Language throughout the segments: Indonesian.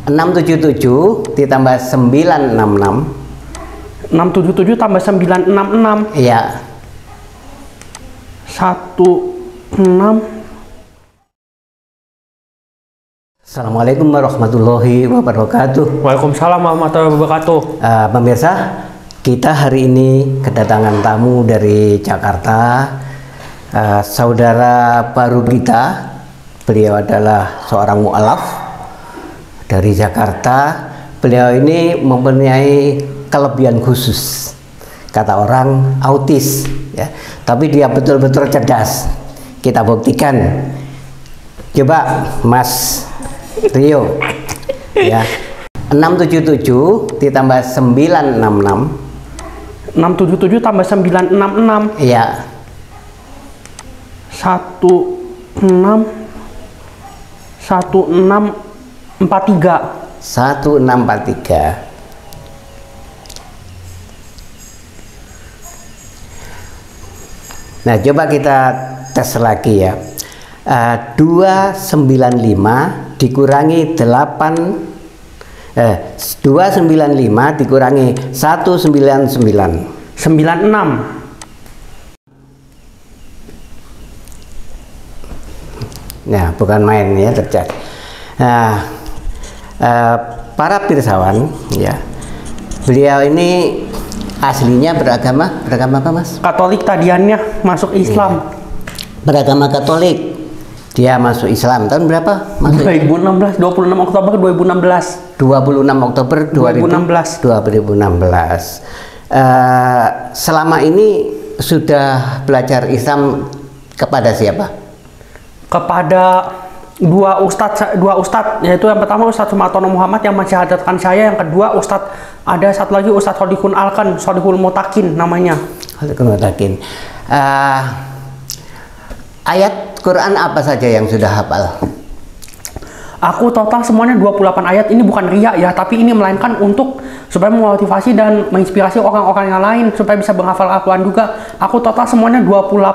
677 ditambah 966. 677 tambah 966. Iya. 16. Assalamualaikum warahmatullahi wabarakatuh. Waalaikumsalam warahmatullahi wabarakatuh. Pemirsa, kita hari ini kedatangan tamu dari Jakarta. Saudara baru kita, beliau adalah seorang mu'alaf dari Jakarta. Beliau ini mempunyai kelebihan khusus, kata orang autis ya, tapi dia betul-betul cerdas. Kita buktikan. Coba Mas Rio ya. 677 ditambah 966. 677 tambah 966. Iya. 1643. 1643. Nah, coba kita tes lagi ya. 295 dikurangi 295 dikurangi 199. 96. Nah, bukan main ya, cerdas. Nah, para pirsawan ya, beliau ini aslinya beragama apa, Mas? Katolik, tadiannya masuk Islam. Ya. Beragama Katolik. Dia masuk Islam tahun berapa? Masuk 2016, 26 Oktober 2016. 26 Oktober 2016. Selama ini sudah belajar Islam kepada siapa? Kepada dua ustadz, yaitu yang pertama Ustadz Sumartono Muhammad yang mensyahadatkan saya, yang kedua ada satu lagi Ustadz Shodikun Alkan, Shodikul Mutakin namanya. Shodikul Mutakin. Ayat Quran apa saja yang sudah hafal? Aku total semuanya 28 ayat. Ini bukan riya ya, tapi ini melainkan untuk supaya memotivasi dan menginspirasi orang-orang yang lain supaya bisa menghafal Al-Quran juga. Aku total semuanya 28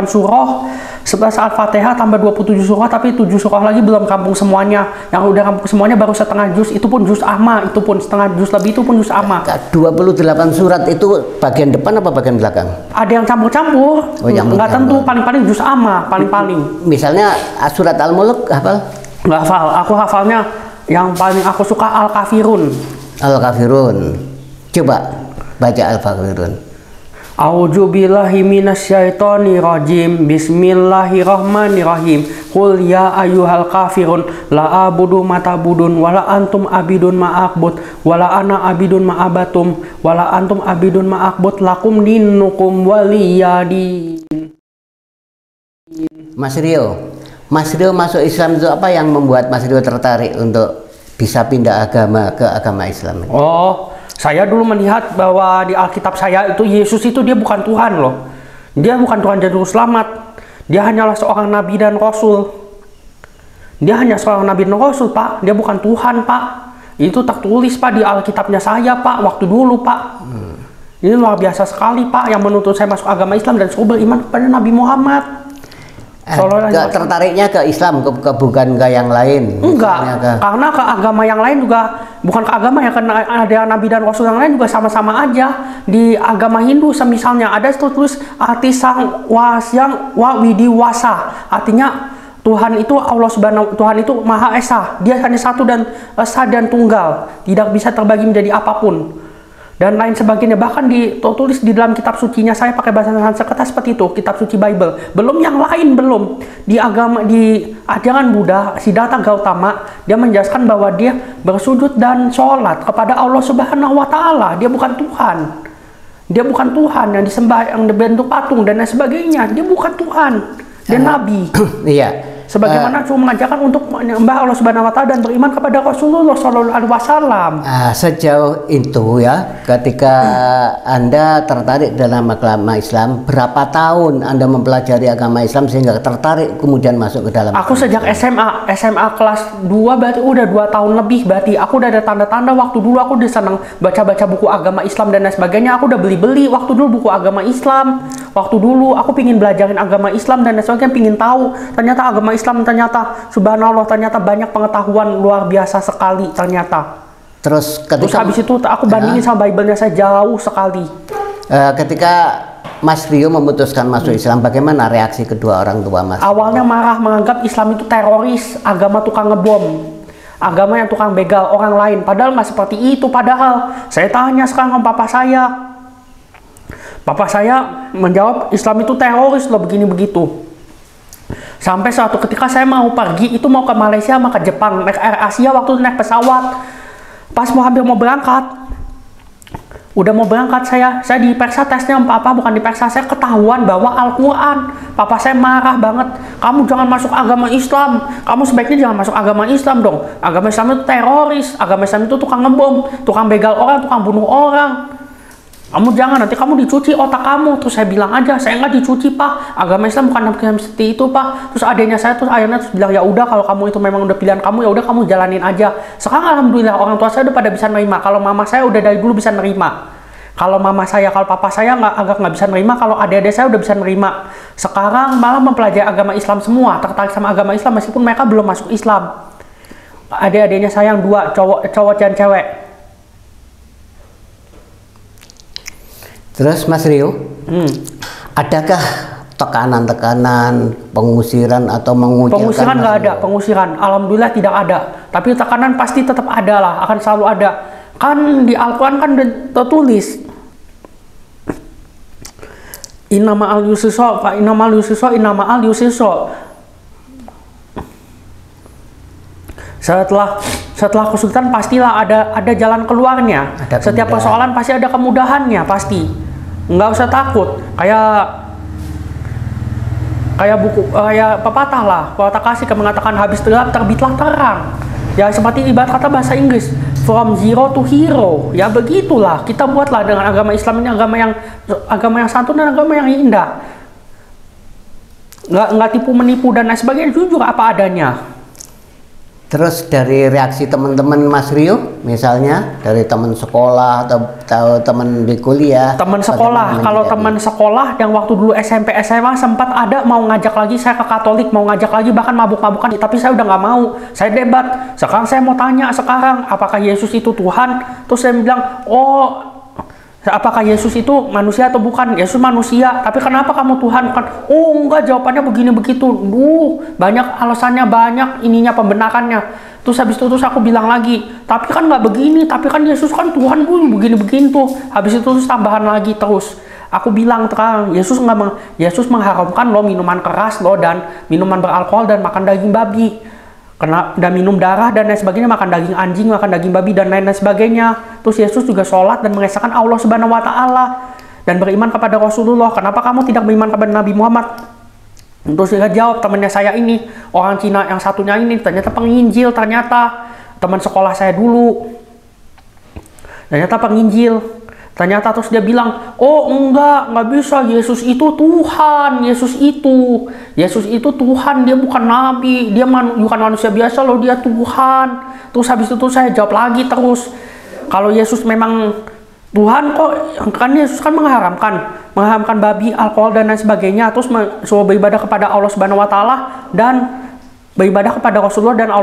surah, 11 Al-Fatihah tambah 27 surah, tapi 7 surah lagi belum kampung semuanya. Yang udah kampung semuanya baru setengah juz, itu pun juz amma, itu pun setengah juz lebih, itu pun juz amma. 28 surat itu bagian depan apa bagian belakang? Ada yang campur-campur. Nggak tentu, paling-paling juz amma, paling-paling. Misalnya surat Al-Mulk hafal? Nggak hafal. Aku hafalnya yang paling aku suka Al-Kafirun. Al-Kafirun. Coba baca Al-Kafirun. A'udzu billahi minasyaitonir rajim. Bismillahirrahmanirrahim. Qul ya ayyuhal kafirun la a'budu ma ta'budun wala antum abidun ma a'bud wala ana abidun ma abatum wala antum abidun ma a'bud lakum dinukum waliyadin. Mas Rio masuk Islam itu apa yang membuat Mas Rio tertarik untuk bisa pindah agama ke agama Islam? Oh, saya dulu melihat bahwa di Alkitab saya itu Yesus itu dia bukan Tuhan loh. Dia bukan Tuhan dan Juru Selamat. Dia hanyalah seorang nabi dan rasul. Dia hanya seorang nabi dan rasul, Pak. Dia bukan Tuhan, Pak. Itu tertulis, Pak, di Alkitabnya saya, Pak, waktu dulu, Pak. Ini luar biasa sekali, Pak, yang menuntut saya masuk agama Islam dan suruh beriman kepada Nabi Muhammad. Tertariknya ke Islam, bukan ke yang lain? Enggak, karena ke agama yang lain juga bukan ke agama ya, karena ada nabi dan rasul yang lain juga sama-sama aja. Di agama Hindu semisalnya ada tulis arti sang wasyang wa widiwasa, artinya Tuhan itu Tuhan itu Maha Esa, dia hanya satu dan esa dan tunggal, tidak bisa terbagi menjadi apapun dan lain sebagainya. Bahkan ditulis di dalam kitab sucinya saya pakai bahasa Sanskerta seperti itu, kitab suci Bible. Belum yang lain, belum di ajaran Buddha, Siddhartha Gautama, dia menjelaskan bahwa dia bersujud dan sholat kepada Allah Subhanahu wa Ta'ala. Dia bukan Tuhan, dia bukan Tuhan yang disembah, yang dibentuk patung dan lain sebagainya. Dia bukan Tuhan dan Nabi. Iya. Sebagaimana cuma mengajarkan untuk menyembah Allah Subhanahu wa Ta'ala dan beriman kepada Rasulullah SAW. Sejauh itu ya, ketika Anda tertarik dalam agama Islam, berapa tahun Anda mempelajari agama Islam sehingga tertarik kemudian masuk ke dalam? Aku sejak SMA kelas 2, berarti udah 2 tahun lebih. Berarti aku udah ada tanda-tanda. Waktu dulu aku udah senang baca-baca buku agama Islam dan lain sebagainya. Aku udah beli-beli waktu dulu buku agama Islam. Waktu dulu aku pingin belajarin agama Islam dan lain sebagainya, pingin tahu ternyata agama Islam Islam ternyata subhanallah, ternyata banyak pengetahuan luar biasa sekali ternyata. Terus habis itu aku bandingin sama Bible-nya, saya jauh sekali. Ketika Mas Rio memutuskan masuk Islam, bagaimana reaksi kedua orang tua Mas? Awalnya marah, menganggap Islam itu teroris, agama tukang ngebom, agama yang tukang begal orang lain. Padahal nggak seperti itu. Padahal saya tanya sekarang sama papa saya. Papa saya menjawab Islam itu teroris loh, begini begitu. Sampai suatu ketika saya mau pergi, itu mau ke Malaysia, mau ke Jepang, naik Air Asia, waktu naik pesawat. Pas hampir mau berangkat, udah mau berangkat saya diperiksa tesnya sama papa, bukan diperiksa, saya ketahuan bawa Al-Quran. Papa saya marah banget, kamu jangan masuk agama Islam, kamu sebaiknya jangan masuk agama Islam dong, agama Islam itu teroris, agama Islam itu tukang ngebom, tukang begal orang, tukang bunuh orang. Kamu jangan, nanti kamu dicuci otak kamu. Terus saya bilang aja, saya nggak dicuci pak, agama Islam bukan seperti itu pak. Terus adanya saya ayahnya bilang, ya udah kalau kamu itu memang udah pilihan kamu, ya udah kamu jalanin aja. Sekarang alhamdulillah orang tua saya udah pada bisa nerima. Kalau mama saya udah dari dulu bisa nerima. Kalau mama saya, kalau papa saya agak nggak bisa nerima. Kalau adik-adik saya udah bisa nerima. Sekarang malah mempelajari agama Islam semua, tertarik sama agama Islam meskipun mereka belum masuk Islam. Adik-adiknya saya yang dua, cowok dan cewek. Terus Mas Rio, adakah tekanan-tekanan, pengusiran atau mengucilkan? Pengusiran nggak ada, pengusiran. Alhamdulillah tidak ada. Tapi tekanan pasti tetap ada lah, akan selalu ada. Kan di Al-Quran kan tertulis, Inna ma'al yusriso, fa inna ma'al yusriso, inna ma'al yusriso. Setelah kesulitan pastilah ada jalan keluarnya. Setiap persoalan pasti ada kemudahannya, pasti. Nggak usah takut. Kayak pepatah lah, pepatah klasik yang mengatakan habis gelap terbitlah terang. Ya seperti ibarat kata bahasa Inggris, from zero to hero. Ya begitulah, kita buatlah dengan agama Islam ini agama yang santun dan agama yang indah. Nggak tipu menipu dan lain sebagainya, jujur apa adanya. Terus dari reaksi teman-teman Mas Rio, misalnya dari teman sekolah atau teman di kuliah. Teman sekolah, kalau teman sekolah yang waktu dulu SMP SMA sempat ada mau ngajak lagi saya ke Katolik, mau ngajak lagi bahkan mabuk-mabukan, tapi saya udah nggak mau. Saya debat. Sekarang saya mau tanya apakah Yesus itu Tuhan? Terus saya bilang, oh, apakah Yesus itu manusia atau bukan? Yesus manusia, tapi kenapa kamu Tuhan? Bukan. Oh enggak, jawabannya begini begitu. Banyak alasannya, banyak ininya pembenarannya. Terus habis itu aku bilang lagi, tapi kan nggak begini, tapi kan Yesus kan Tuhan begini begitu. Habis itu tambahan lagi terus. Aku bilang terang, Yesus mengharamkan lo minuman keras lo dan minuman beralkohol dan makan daging babi. Dan minum darah dan lain sebagainya, makan daging anjing, makan daging babi dan lain sebagainya. Terus Yesus juga sholat dan mengesahkan Allah Subhanahu wa Ta'ala dan beriman kepada Rasulullah. Kenapa kamu tidak beriman kepada Nabi Muhammad? Terus dia jawab, temannya saya ini, orang Cina yang satunya ini ternyata penginjil, ternyata teman sekolah saya dulu, ternyata penginjil. Ternyata terus dia bilang, oh enggak bisa, Yesus itu Tuhan, Yesus itu Tuhan, dia bukan nabi, dia bukan manusia biasa loh, dia Tuhan. Terus habis itu saya jawab lagi terus, kalau Yesus memang Tuhan kok, kan Yesus kan mengharamkan babi, alkohol dan lain sebagainya, terus suruh beribadah kepada Allah Subhanahu wa Ta'ala dan beribadah kepada Rasulullah dan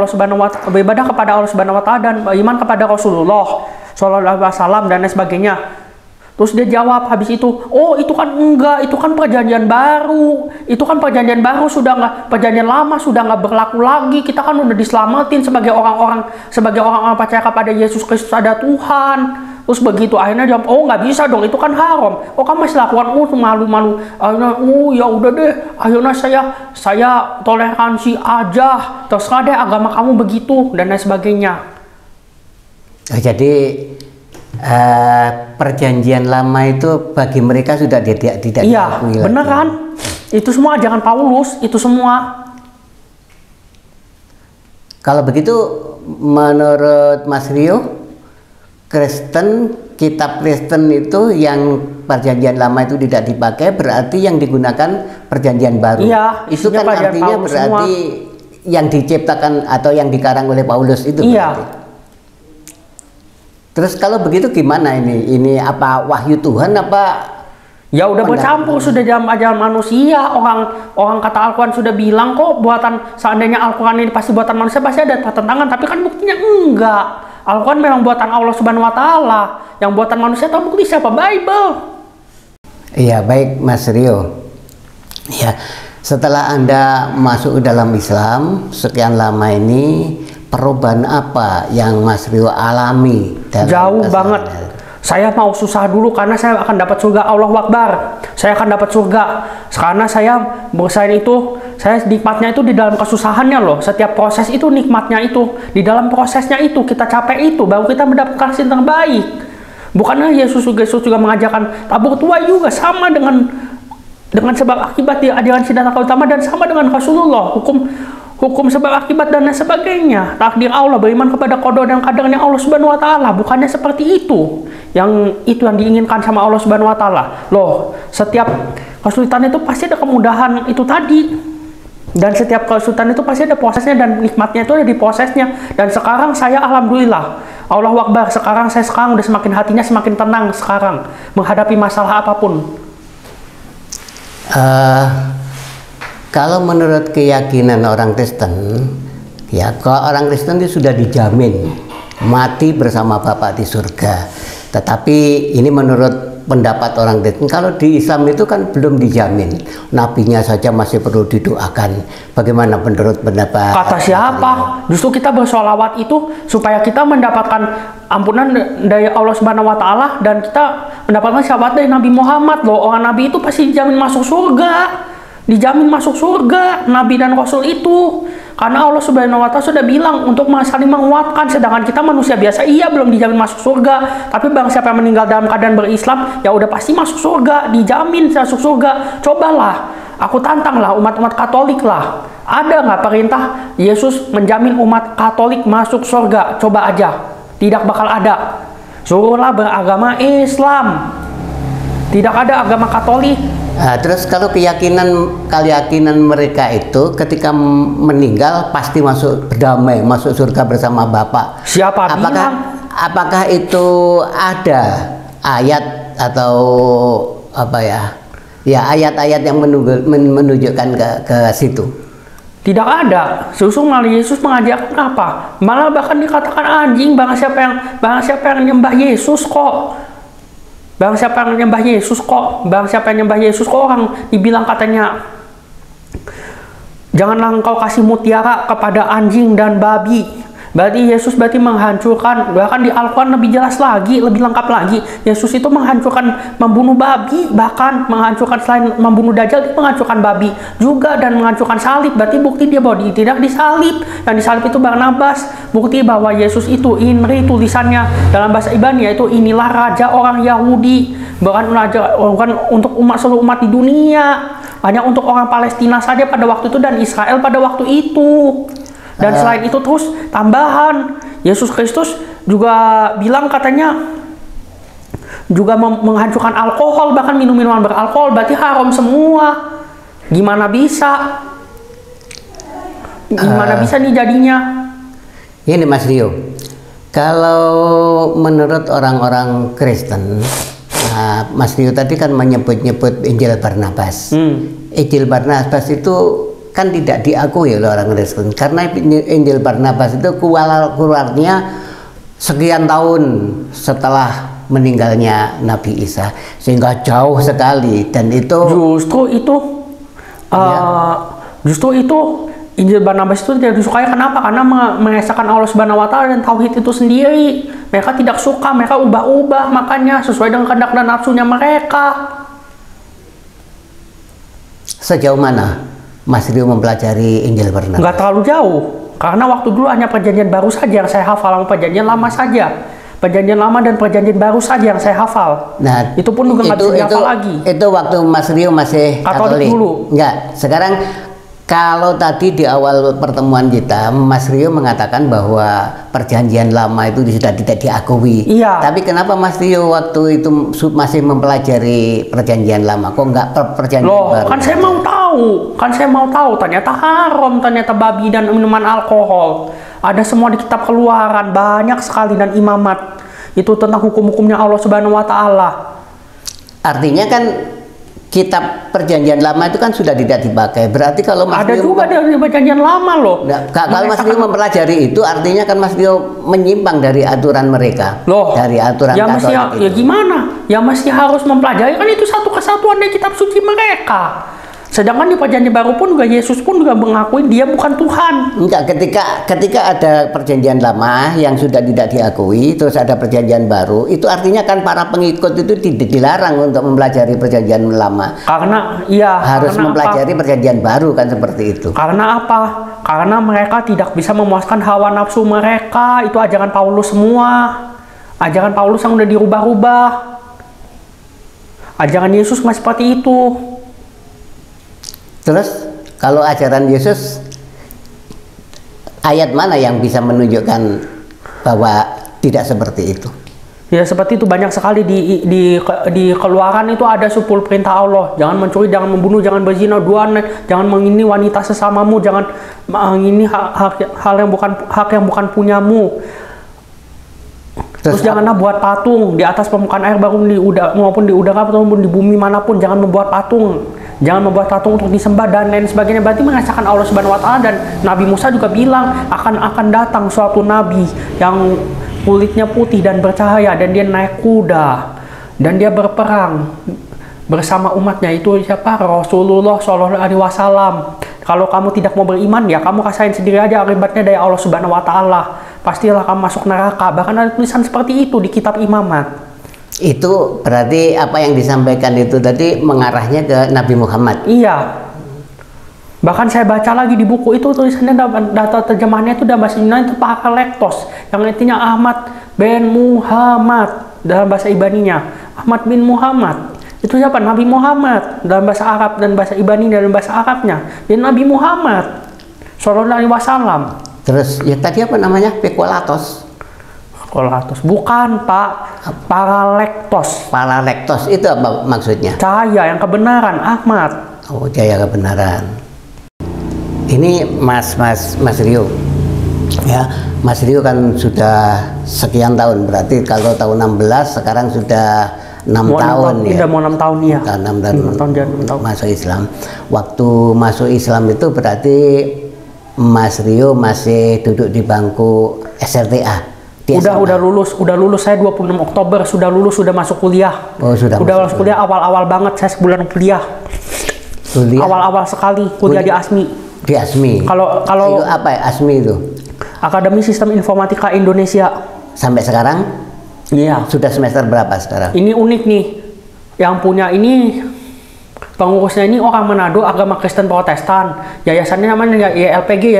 beribadah kepada Allah Subhanahu wa Ta'ala dan beriman kepada Rasulullah Sallallahu Alaihi Wasallam dan lain sebagainya. Terus dia jawab habis itu, oh itu kan enggak, itu kan perjanjian baru, perjanjian lama sudah nggak berlaku lagi, kita kan udah diselamatin sebagai orang-orang percaya kepada Yesus Kristus ada Tuhan. Terus begitu akhirnya jawab, oh nggak bisa dong, itu kan haram, oh kamu masih lakukan, malu-malu. Akhirnya, ya udah deh, akhirnya saya toleransi aja, terserah deh agama kamu begitu dan lain sebagainya. Jadi perjanjian lama itu bagi mereka sudah tidak iya, bener kan? Itu semua ajaran Paulus, itu semua. Kalau begitu menurut Mas Rio, kitab Kristen itu yang perjanjian lama itu tidak dipakai, berarti yang digunakan perjanjian baru. Iya, itu kan artinya berarti semua yang diciptakan atau yang dikarang oleh Paulus itu. Iya. Berarti. Terus kalau begitu gimana ini? Ini apa wahyu Tuhan apa Ya udah bercampur sudah dalam ajaran manusia. Orang kata Al-Quran sudah bilang kok buatan, seandainya Al-Quran ini pasti buatan manusia pasti ada pertentangan, tapi kan buktinya enggak. Al-Quran memang buatan Allah Subhanahu wa taala. Yang buatan manusia tahu bukti siapa? Bible. Iya, baik Mas Rio. Ya, setelah Anda masuk ke dalam Islam sekian lama ini, perubahan apa yang Mas Rio alami dalam jauh banget. Saya mau susah dulu karena saya akan dapat surga. Allahu Akbar. Saya akan dapat surga. Karena saya bersaing itu, saya nikmatnya itu di dalam kesusahannya loh. Setiap proses itu nikmatnya itu. Di dalam prosesnya itu kita capek itu baru kita mendapatkan hasil terbaik. Bukannya Yesus juga mengajarkan tabur tuai juga sama dengan sebab akibat di ajaran Siddhartha Gautama dan sama dengan Rasulullah. Hukum sebab akibat dan lain sebagainya. Takdir Allah, beriman kepada qada dan qadarnya Allah Subhanahu wa taala, bukannya seperti itu. Yang diinginkan sama Allah Subhanahu wa taala. Loh, setiap kesulitan itu pasti ada kemudahan itu tadi. Dan setiap kesulitan itu pasti ada prosesnya dan nikmatnya itu ada di prosesnya. Dan sekarang saya alhamdulillah, Allahu Akbar, sekarang udah semakin hatinya semakin tenang sekarang menghadapi masalah apapun. Kalau menurut keyakinan orang Kristen, ya kalau orang Kristen itu sudah dijamin mati bersama Bapa di surga. Tetapi ini menurut pendapat orang Kristen. Kalau di Islam itu kan belum dijamin. Nabinya saja masih perlu didoakan. Bagaimana menurut pendapat? Kata siapa? Justru kita bersolawat itu supaya kita mendapatkan ampunan dari Allah Subhanahu wa taala dan kita mendapatkan syafaat dari Nabi Muhammad loh. Orang Nabi itu pasti dijamin masuk surga. Dijamin masuk surga Nabi dan Rasul itu karena Allah Subhanahu wa taala sudah bilang untuk saling menguatkan. Sedangkan kita manusia biasa belum dijamin masuk surga, tapi barang siapa yang meninggal dalam keadaan berislam ya udah pasti masuk surga, dijamin masuk surga. Cobalah, aku tantanglah umat-umat Katolik lah, ada nggak perintah Yesus menjamin umat Katolik masuk surga? Coba aja, tidak bakal ada. Suruhlah beragama Islam, tidak ada agama Katolik. Nah, terus kalau keyakinan mereka itu ketika meninggal pasti berdamai, masuk surga bersama Bapa. Siapa bilang? Apakah itu ada ayat atau apa ya? Ya ayat-ayat yang menunjukkan ke situ. Tidak ada. Susu malah Yesus mengajarkan apa? Malah bahkan dikatakan anjing barang siapa yang nyembah Yesus kok. Barang siapa yang nyembah Yesus kok orang dibilang katanya janganlah engkau kasih mutiara kepada anjing dan babi. Berarti Yesus menghancurkan, bahkan di Al-Quran lebih jelas lagi, lebih lengkap lagi. Yesus itu membunuh babi, bahkan menghancurkan selain membunuh Dajjal, dia menghancurkan babi juga dan menghancurkan salib. Berarti bukti dia bahwa dia tidak disalib. Yang disalib itu Barnabas. Bukti bahwa Yesus itu Inri, tulisannya dalam bahasa Ibrani yaitu inilah raja orang Yahudi, bukan untuk seluruh umat di dunia, hanya untuk orang Palestina saja pada waktu itu dan Israel pada waktu itu. Dan selain itu terus tambahan Yesus Kristus juga bilang katanya juga menghancurkan alkohol, bahkan minuman beralkohol, berarti haram semua. Gimana bisa nih jadinya? Ini Mas Rio, kalau menurut orang-orang Kristen, Mas Rio tadi kan menyebut Injil Barnabas. Injil Barnabas itu kan tidak diakui oleh orang Kristen karena Injil Barnabas itu keluarnya sekian tahun setelah meninggalnya Nabi Isa, sehingga jauh sekali. Dan itu justru itu Injil Barnabas itu tidak disukai. Kenapa? Karena mengesahkan Allah Subhanahu wa taala dan tauhid itu sendiri. Mereka tidak suka, mereka ubah-ubah makanya sesuai dengan kehendak dan nafsunya mereka. Sejauh mana Mas Rio mempelajari Injil Barnabas? Nggak terlalu jauh, karena waktu dulu hanya perjanjian baru saja yang saya hafal, perjanjian lama saja. Perjanjian lama dan perjanjian baru saja yang saya hafal. Nah, itu pun juga nggak bisa dihafal lagi. Itu waktu Mas Rio masih Katolik dulu. Enggak, sekarang kalau tadi di awal pertemuan kita, Mas Rio mengatakan bahwa perjanjian lama itu sudah tidak diakui. Iya. Tapi kenapa Mas Rio waktu itu masih mempelajari perjanjian lama? Kok enggak perjanjian baru? Kan saya mau tahu, ternyata haram, ternyata babi dan minuman alkohol. Ada semua di kitab Keluaran, banyak sekali, dan Imamat. Itu tentang hukum-hukumnya Allah Subhanahu wa taala. Artinya kan kitab perjanjian lama itu kan sudah tidak dipakai. Berarti kalau Mas ada Rio juga dari perjanjian lama loh. Kalau Mas Rio mempelajari itu artinya kan Mas Rio menyimpang dari aturan mereka. Loh, dari aturan ya Katolik itu. Ya gimana? Ya mesti harus mempelajari, kan itu satu kesatuan dari kitab suci mereka. Sedangkan di perjanjian baru pun juga Yesus pun juga mengakui dia bukan Tuhan. Enggak, ketika ada perjanjian lama yang sudah tidak diakui, terus ada perjanjian baru, itu artinya kan para pengikut itu dilarang untuk mempelajari perjanjian lama. Karena iya, harus karena mempelajari perjanjian baru kan seperti itu. Karena apa? Karena mereka tidak bisa memuaskan hawa nafsu mereka. Itu ajaran Paulus semua. Ajaran Paulus yang udah dirubah-rubah. Ajaran Yesus nggak seperti itu. Terus kalau ajaran Yesus, ayat mana yang bisa menunjukkan bahwa tidak seperti itu? Ya seperti itu, banyak sekali di Keluaran itu ada 10 perintah Allah. Jangan mencuri, jangan membunuh, jangan berzina, jangan mengini wanita sesamamu, jangan mengini hal yang bukan punyamu. Terus janganlah buat patung di atas permukaan air maupun di udara ataupun di bumi manapun. Jangan membuat patung. Jangan membuat patung untuk disembah dan lain sebagainya. Berarti mengesahkan Allah Subhanahu wa taala, dan Nabi Musa juga bilang akan datang suatu nabi yang kulitnya putih dan bercahaya, dan dia naik kuda dan dia berperang bersama umatnya. Itu siapa? Rasulullah Shallallahu Alaihi Wasallam. Kalau kamu tidak mau beriman, ya kamu rasain sendiri aja akibatnya dari Allah Subhanahu wa taala. Pastilah kamu masuk neraka. Bahkan ada tulisan seperti itu di kitab Imamat. Itu berarti apa yang disampaikan itu tadi mengarahnya ke Nabi Muhammad. Iya. Bahkan saya baca lagi di buku itu tulisannya, data terjemahannya itu dalam bahasa Yunani itu Pakalektos, yang artinya Ahmad bin Muhammad dalam bahasa Ibraninya. Ahmad bin Muhammad. Itu siapa? Nabi Muhammad dalam bahasa Arab, dan bahasa Ibrani dalam bahasa Arabnya. Dan Nabi Muhammad Shallallahu Alaihi Wasallam. Terus ya tadi apa namanya? Pekolatos. Bukan Pak, Paralektos. Paralektos itu apa maksudnya? Cahaya yang kebenaran, Ahmad. Oh, cahaya kebenaran. Ini Mas Rio. Ya, Mas Rio kan sudah sekian tahun, berarti kalau tahun 16 sekarang sudah 6 tahun ya. Udah mau 6 tahun ya. 6 tahun masuk Islam. Waktu masuk Islam itu berarti Mas Rio masih duduk di bangku SLTA. Udah lulus saya 26 Oktober sudah lulus, sudah masuk kuliah. Oh, sudah masuk kuliah awal-awal banget, saya sebulan kuliah. Awal-awal sekali kuliah di ASMI. Di ASMI. Kalau itu apa ya ASMI itu? Akademi Sistem Informatika Indonesia. Sampai sekarang? Iya. Sudah semester berapa sekarang? Ini unik nih. Yang punya ini pengurusnya ini orang Manado, agama Kristen Protestan. Yayasannya namanya YLPG,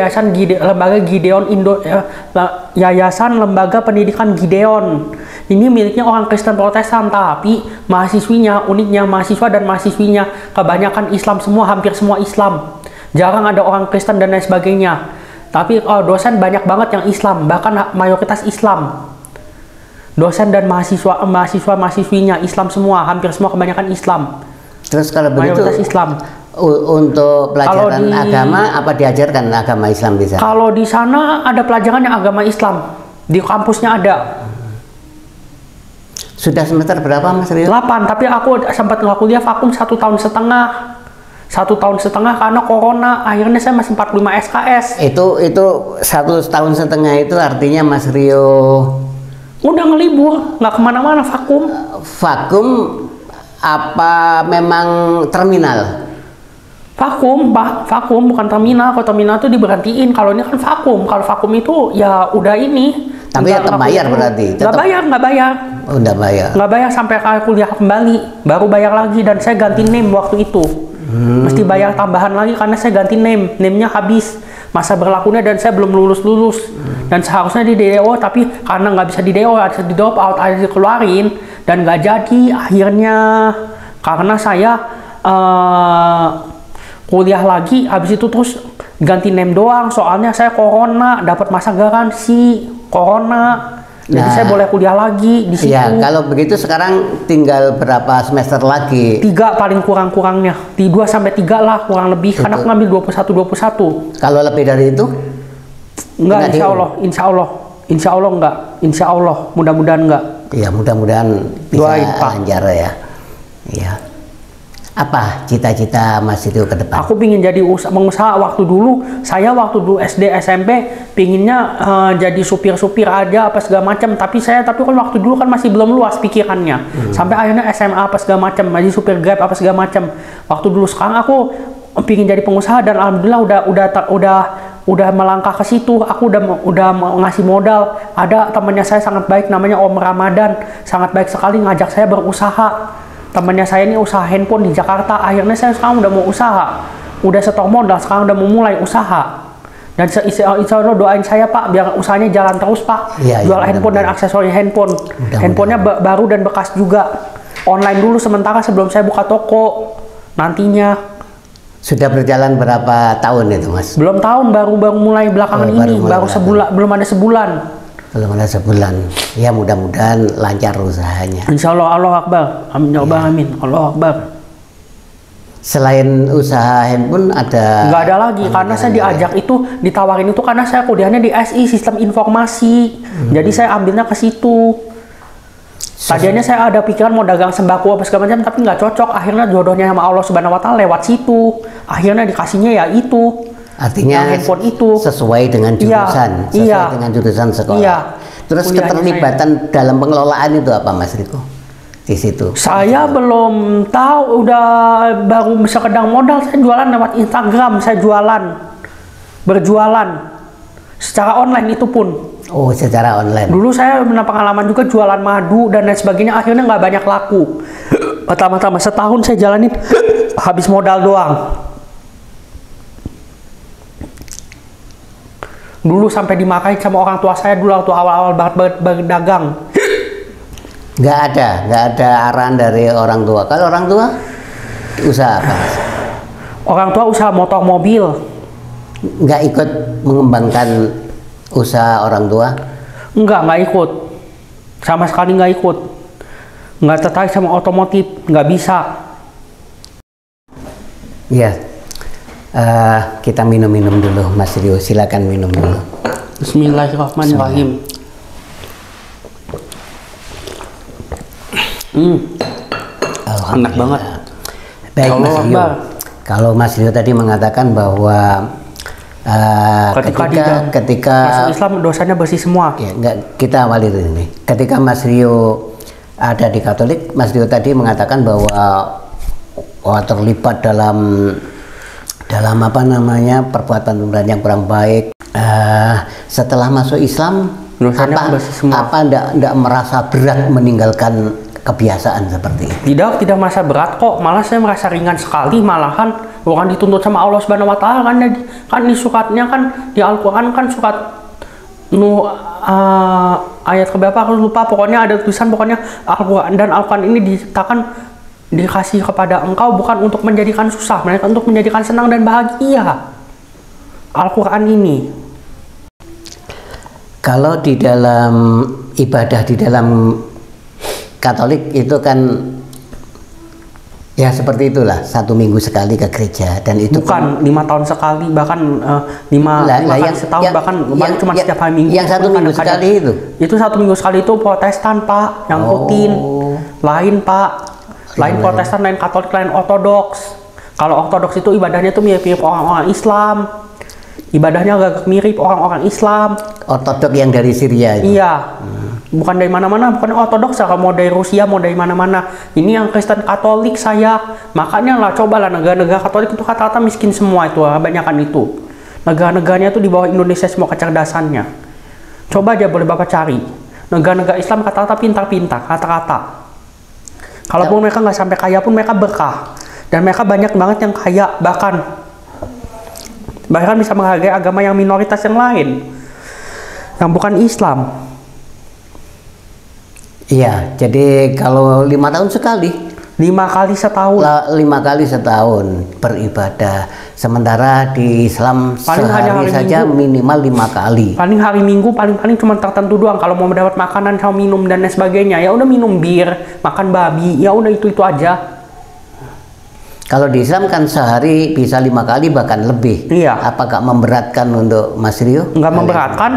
Yayasan Lembaga Pendidikan Gideon. Ini miliknya orang Kristen Protestan, tapi mahasiswinya, uniknya mahasiswa dan mahasiswinya kebanyakan Islam semua, hampir semua Islam. Jarang ada orang Kristen dan lain sebagainya. Tapi dosen banyak banget yang Islam, bahkan mayoritas Islam. Dosen dan mahasiswinya Islam semua, hampir semua kebanyakan Islam. Terus kalau begitu Islam. Untuk pelajaran agama apa diajarkan agama Islam bisa? Kalau di sana ada pelajarannya agama Islam, di kampusnya ada. Sudah semester berapa Mas Rio? 8, tapi aku sempat nggak kuliah vakum 1 tahun setengah. 1 tahun setengah karena corona, akhirnya saya masih 45 SKS. Itu 1 tahun setengah itu artinya Mas Rio udah ngelibur, nggak kemana-mana, vakum. Vakum apa memang terminal? Vakum, vakum bukan terminal. Kalau terminal itu diberhentiin. Kalau ini kan vakum. Kalau vakum itu ya udah ini. Tapi ya bayar berarti? Nggak bayar. Oh, nggak bayar? Nggak bayar sampai kuliah kembali. Baru bayar lagi, dan saya ganti name waktu itu. Mesti bayar tambahan lagi karena saya ganti name. Name-nya habis masa berlakunya dan saya belum lulus. Dan seharusnya di DO, tapi karena nggak bisa di DO, harus di drop out, harus dikeluarin. Dan nggak jadi akhirnya karena saya kuliah lagi, habis itu terus ganti name doang, soalnya saya corona, dapat masa garansi corona, jadi saya boleh kuliah lagi di situ. Ya, kalau begitu sekarang tinggal berapa semester lagi? 3 paling kurang-kurangnya, 2 sampai 3 lah kurang lebih, karena aku ngambil 21. Kalau lebih dari itu? Enggak, insya Allah enggak, insya Allah, mudah-mudahan enggak. Ya, mudah-mudahan bisa lancar ya. Ya. Apa cita-cita Mas Rio ke depan? Aku pingin jadi pengusaha. Waktu dulu SD SMP pinginnya jadi supir-supir aja apa segala macam. Tapi kan waktu dulu kan masih belum luas pikirannya. Sampai akhirnya SMA apa segala macam, jadi supir Grab apa segala macam. Waktu dulu, sekarang aku pingin jadi pengusaha dan alhamdulillah udah melangkah ke situ. Aku udah ngasih modal. Ada temannya saya sangat baik, namanya Om Ramadan, sangat baik sekali ngajak saya berusaha. Temannya saya ini usaha handphone di Jakarta. Akhirnya saya sekarang udah mau usaha, udah setor modal, sekarang udah mau mulai usaha. Dan insya Allah doain saya Pak, biar usahanya jalan terus Pak. Jual handphone dan aksesori handphone. Handphonenya baru dan bekas juga. Online dulu sementara sebelum saya buka toko nantinya. Sudah berjalan berapa tahun itu Mas? Belum tahun, baru mulai belakangan ini, baru sebulan, belum ada sebulan. Belum ada sebulan. Ya mudah-mudahan lancar usahanya. Insya Allah, Allah Akbar. Amin ya Allah, amin. Allah Akbar. Selain usaha handphone ada? Nggak ada lagi, karena saya diajak itu, ditawarin itu karena saya kuliahnya di SI, Sistem Informasi. Jadi saya ambilnya ke situ. Tadinya saya ada pikiran mau dagang sembako apa segala macam, tapi nggak cocok. Akhirnya jodohnya sama Allah Subhanahu Wa Taala lewat situ. Akhirnya dikasihnya ya itu. Artinya handphone itu sesuai dengan jurusan, dengan jurusan sekolah. Iya. Terus keterlibatan dalam pengelolaan itu apa Mas Riko? Di situ. Saya belum tahu, baru sekedar modal. Saya jualan lewat Instagram, saya berjualan secara online itu pun. Oh, secara online. Dulu saya pernah pengalaman juga jualan madu dan lain sebagainya. Akhirnya nggak banyak laku. Pertama-tama setahun saya jalanin habis modal doang. Dulu sampai dimarahin sama orang tua saya dulu waktu awal-awal berdagang. Nggak ada arahan dari orang tua. Kalau orang tua usaha apa? Orang tua usaha motor mobil. Nggak ikut mengembangkan usaha orang tua? Nggak ikut. Sama sekali nggak ikut. Nggak tertarik sama otomotif, nggak bisa. Iya. Kita minum-minum dulu Mas Rio, silakan minum dulu. Bismillahirrahmanirrahim. Enak banget. Baik Mas Rio. Kalau Mas Rio tadi mengatakan bahwa ketika masuk Islam dosanya bersih semua. Ya, kita awali ini. Ketika Mas Rio ada di Katolik, Mas Rio tadi mengatakan bahwa terlibat dalam apa namanya perbuatan yang kurang baik. Setelah masuk Islam, apa enggak merasa berat meninggalkan kebiasaan seperti itu? Tidak merasa berat kok, malah saya merasa ringan sekali. Malahan bukan dituntut sama Allah Subhanahu Wa Taala kan di suratnya kan di Al-Quran kan surat ayat keberapa aku lupa, pokoknya ada tulisan pokoknya Al-Quran dan Al-Quran ini diciptakan dikasih kepada engkau bukan untuk menjadikan susah, melainkan untuk menjadikan senang dan bahagia. Al-Quran ini. Kalau di dalam ibadah di dalam Katolik itu kan ya seperti itulah, 1 minggu sekali ke gereja dan itu bukan 5 tahun sekali, bahkan 5 kali setahun, bahkan cuma setiap hari Minggu. Yang 1 minggu sekali itu 1 minggu sekali itu Protestan Pak, yang rutin. Lain Pak. Lain Protestan, lain Katolik, lain Ortodoks. Kalau Ortodoks itu ibadahnya tuh mirip orang-orang Islam. Ibadahnya agak mirip orang-orang Islam. Ortodoks yang dari Syria itu? Iya. Bukan dari mana-mana, bukan Ortodoks, kalau mau dari Rusia, mau dari mana-mana. Ini yang Kristen Katolik saya. Makanya lah, cobalah negara-negara Katolik itu rata-rata miskin semua itu, kebanyakan itu. Negara-negaranya itu di bawah Indonesia semua kecerdasannya. Coba aja boleh Bapak cari. Negara-negara Islam rata-rata pintar-pintar, rata-rata. Kalaupun mereka nggak sampai kaya pun mereka berkah. Dan mereka banyak banget yang kaya, bahkan bisa menghargai agama yang minoritas yang lain, yang bukan Islam. Iya, jadi kalau 5 tahun sekali, 5 kali setahun, 5 kali setahun beribadah. Sementara di Islam paling sehari saja minggu, minimal 5 kali. Paling hari Minggu paling cuma tertentu doang. Kalau mau mendapat makanan, sama minum dan lain sebagainya, ya udah minum bir, makan babi, ya udah itu aja. Kalau di Islam kan sehari bisa 5 kali bahkan lebih. Iya. Apakah memberatkan untuk Mas Rio? Nggak memberatkan.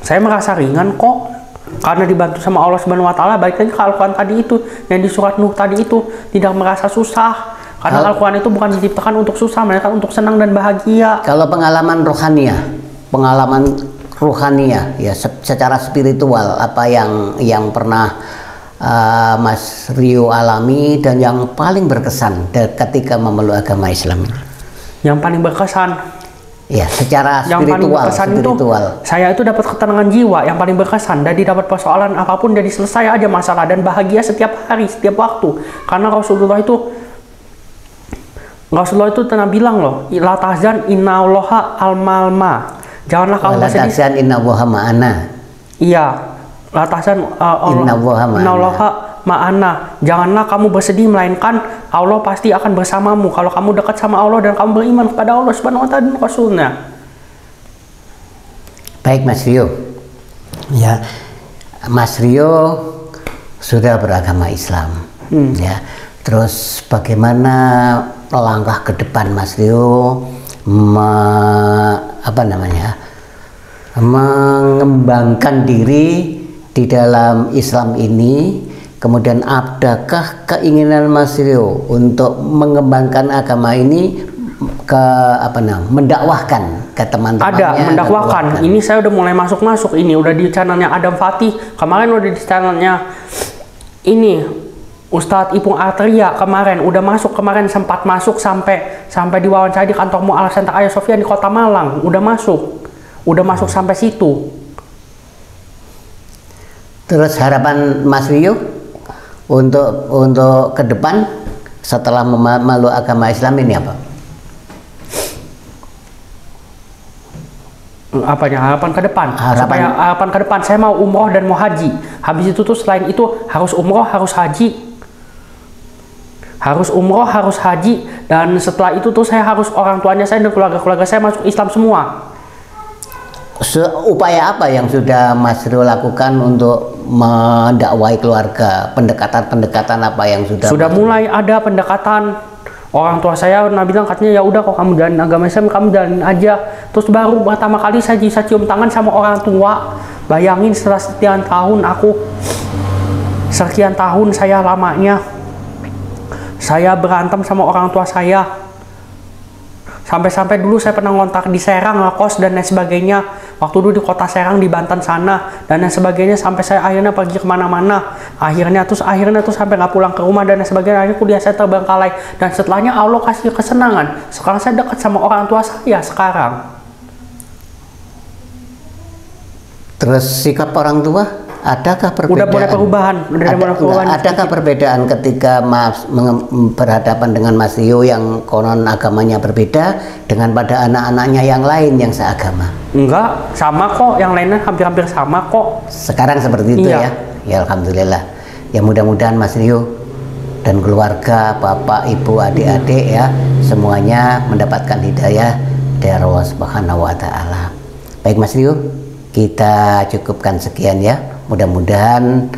Saya merasa ringan kok. Karena dibantu sama Allah Subhanahu Wa Taala. Balik lagi ke Al-Quran tadi itu, yang di surat Nuh tadi itu, tidak merasa susah. Karena Al-Quran itu bukan diciptakan untuk susah, melainkan untuk senang dan bahagia. Kalau pengalaman rohaniah ya secara spiritual, apa yang pernah Mas Rio alami dan yang paling berkesan ketika memeluk agama Islam? Yang paling berkesan ya secara spiritual, saya itu dapat ketenangan jiwa yang paling berkesan. Jadi dapat persoalan apapun jadi selesai aja masalah, dan bahagia setiap hari, setiap waktu. Karena Rasulullah itu pernah bilang loh, la tahzan innallaha al-malma. Janganlah kamu bersedih. Innallaha ma'ana. Iya, la tahzan innallaha ma'ana. Janganlah kamu bersedih, melainkan Allah pasti akan bersamamu kalau kamu dekat sama Allah dan kamu beriman kepada Allah Subhanahu wa taala dan Rasulnya. Baik Mas Rio. Ya, Mas Rio sudah beragama Islam. Ya. Terus bagaimana langkah ke depan Mas Rio mengembangkan diri di dalam Islam ini? Kemudian adakah keinginan Mas Rio untuk mengembangkan agama ini mendakwahkan ke teman-temannya? Ada, mendakwahkan. Ini saya udah mulai masuk ini udah di channelnya Adam Fatih, kemarin udah di channelnya ini Ustadz Ipung Arteria, kemarin sempat masuk sampai diwawancara di kantor Mu'alaf Center Ayah Sofia di Kota Malang, udah masuk sampai situ. Terus harapan Mas Rio untuk ke depan setelah memeluk agama Islam ini apa? Harapan ke depan? Harapan ke depan saya mau umroh dan mau haji. Habis itu tuh selain itu harus umroh, harus haji. Dan setelah itu tuh saya harus orang tuanya saya dan keluarga saya masuk Islam semua. Upaya apa yang sudah Mas Rio lakukan untuk mendakwai keluarga? Pendekatan apa yang sudah mulai ada pendekatan. Orang tua saya pernah bilang, katanya ya udah kok kamu jalanin agama Islam, kamu jalanin aja. Terus baru pertama kali saya bisa cium tangan sama orang tua. Bayangin setelah sekian tahun saya lamanya saya berantem sama orang tua saya. Sampai dulu saya pernah ngontak di Serang, ngekos dan lain sebagainya. Waktu dulu di kota Serang di Banten sana dan lain sebagainya, sampai saya akhirnya pergi kemana-mana. Akhirnya tuh sampai nggak pulang ke rumah dan lain sebagainya. Akhirnya kuliah saya terbengkalai, dan setelahnya Allah kasih kesenangan. Sekarang saya dekat sama orang tua saya sekarang. Terus sikap orang tua? Adakah perbedaan? Udah mulai perubahan. Adakah perbedaan ketika Mas berhadapan dengan Mas Rio yang konon agamanya berbeda dengan pada anak-anaknya yang lain yang seagama? Enggak, sama kok. Yang lainnya hampir-hampir sama kok. Sekarang seperti itu ya? Ya Alhamdulillah. Ya mudah-mudahan Mas Rio dan keluarga, bapak, ibu, adik-adik ya, semuanya mendapatkan hidayah dari Allah Subhanahu wa Ta'ala. Baik Mas Rio, kita cukupkan sekian ya. Mudah-mudahan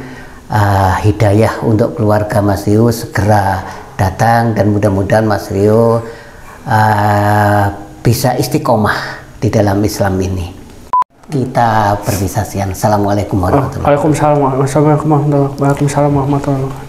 hidayah untuk keluarga Mas Rio segera datang, dan mudah-mudahan Mas Rio bisa istiqomah di dalam Islam ini. Kita berpisah sekian. Assalamualaikum warahmatullahi wabarakatuh. Waalaikumsalam warahmatullahi wabarakatuh.